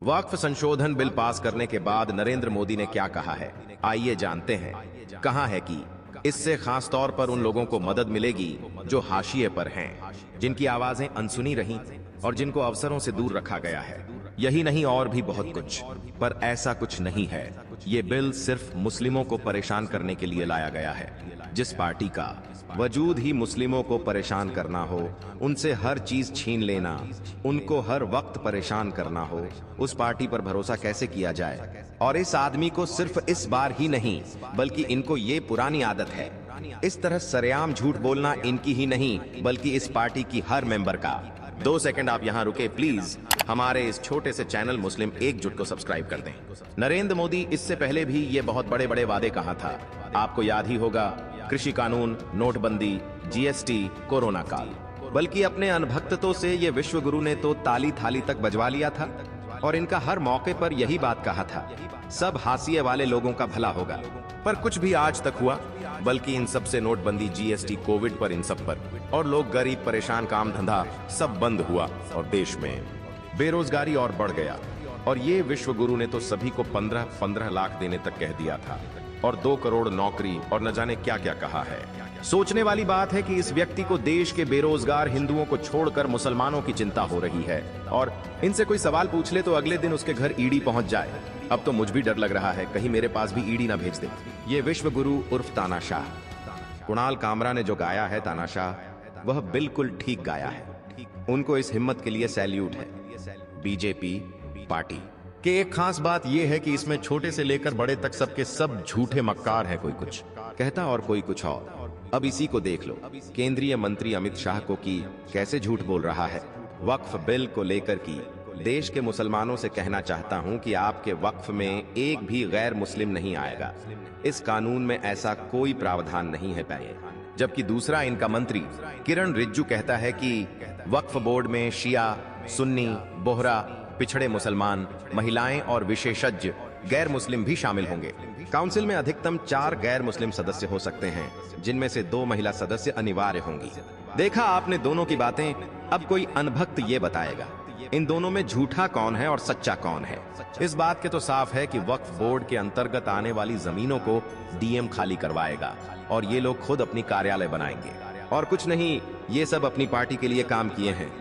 वक्फ संशोधन bill pass करने के बाद नरेंद्र मोदी ने क्या कहा है, आइए जानते हैं। कहा है कि इससे खास तौर पर उन लोगों को मदद मिलेगी जो हाशिए पर हैं, जिनकी आवाजें अनसुनी रहीं और जिनको अवसरों से दूर रखा गया है। यही नहीं और भी बहुत कुछ, पर ऐसा कुछ नहीं है। ये बिल सिर्फ मुस्लिमों को परेशान करने के लिए लाया गया है। जिस पार्टी का वजूद ही मुस्लिमों को परेशान करना हो, उनसे हर चीज छीन लेना, उनको हर वक्त परेशान करना हो, उस पार्टी पर भरोसा कैसे किया जाए। और इस आदमी को सिर्फ इस बार ही नहीं, बल्कि इनको ये पुरानी आदत है। इस तरह सरेआम झूठ बोलना इनकी ही नहीं, बल्कि इस पार्टी की हर मेंबर का। 2 सेकंड आप यहाँ रुके प्लीज। हमारे इस छोटे से चैनल मुस्लिम एकजुट को सब्सक्राइब कर दें। नरेंद्र मोदी इससे पहले भी ये बहुत बड़े बड़े वादे कहा था। आपको याद ही होगा, कृषि कानून, नोटबंदी, जीएसटी, कोरोना काल। बल्कि अपने अनभक्तों से ये विश्व गुरु ने तो ताली थाली तक बजवा लिया था और इनका हर मौके पर यही बात कहा था, सब हाशिए वाले लोगों का भला होगा। पर कुछ भी आज तक हुआ, बल्कि इन सब से नोटबंदी, जीएसटी, कोविड पर, इन सब पर, और लोग गरीब परेशान, काम धंधा सब बंद हुआ और देश में बेरोजगारी और बढ़ गया। और ये विश्व गुरु ने तो सभी को 15-15 लाख देने तक कह दिया था और 2 करोड़ नौकरी और न जाने क्या क्या कहा है। सोचने वाली बात है कि इस व्यक्ति को देश के बेरोजगार हिंदुओं को छोड़कर मुसलमानों की चिंता हो रही है, और इनसे कोई सवाल पूछ ले तो अगले दिन उसके घर ईडी पहुंच जाए। अब तो मुझ भी डर लग रहा है, कहीं मेरे पास भी ईडी ना भेज दे। ये विश्व गुरु उर्फ तानाशाह, कुणाल कामरा ने जो गाया है तानाशाह, वह बिल्कुल ठीक गाया है। उनको इस हिम्मत के लिए सैल्यूट है। बीजेपी पार्टी के एक खास बात यह है कि इसमें छोटे से लेकर बड़े तक सबके सब झूठे मक्कार हैं। कोई कुछ कहता और कोई कुछ और। अब इसी को देख लो, केंद्रीय मंत्री अमित शाह को कि कैसे झूठ बोल रहा है। वक्फ बिल को लेकर की देश के मुसलमानों से कहना चाहता हूं कि आपके वक्फ में एक भी गैर मुस्लिम नहीं आएगा। इस कानून में ऐसा कोई प्रावधान नहीं है पहले। जबकि दूसरा इनका मंत्री किरण रिज्जू कहता है कि वक्फ बोर्ड में शिया, सुन्नी, बोहरा, पिछड़े मुसलमान, महिलाएं और विशेषज्ञ गैर मुस्लिम भी शामिल होंगे। काउंसिल में अधिकतम 4 गैर मुस्लिम सदस्य हो सकते हैं, जिनमें से 2 महिला सदस्य अनिवार्य होंगी। देखा आपने दोनों की बातें। अब कोई अनभक्त ये बताएगा इन दोनों में झूठा कौन है और सच्चा कौन है। इस बात के तो साफ है कि वक्फ बोर्ड के अंतर्गत आने वाली जमीनों को डीएम खाली करवाएगा और ये लोग खुद अपनी कार्यालय बनाएंगे और कुछ नहीं। ये सब अपनी पार्टी के लिए काम किए हैं।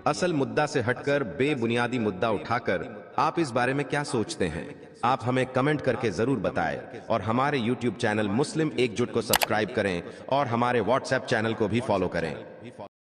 असल मुद्दा से हटकर बेबुनियादी मुद्दा उठाकर आप इस बारे में क्या सोचते हैं, आप हमें कमेंट करके जरूर बताएं। और हमारे YouTube चैनल मुस्लिम एकजुट को सब्सक्राइब करें और हमारे WhatsApp चैनल को भी फॉलो करें।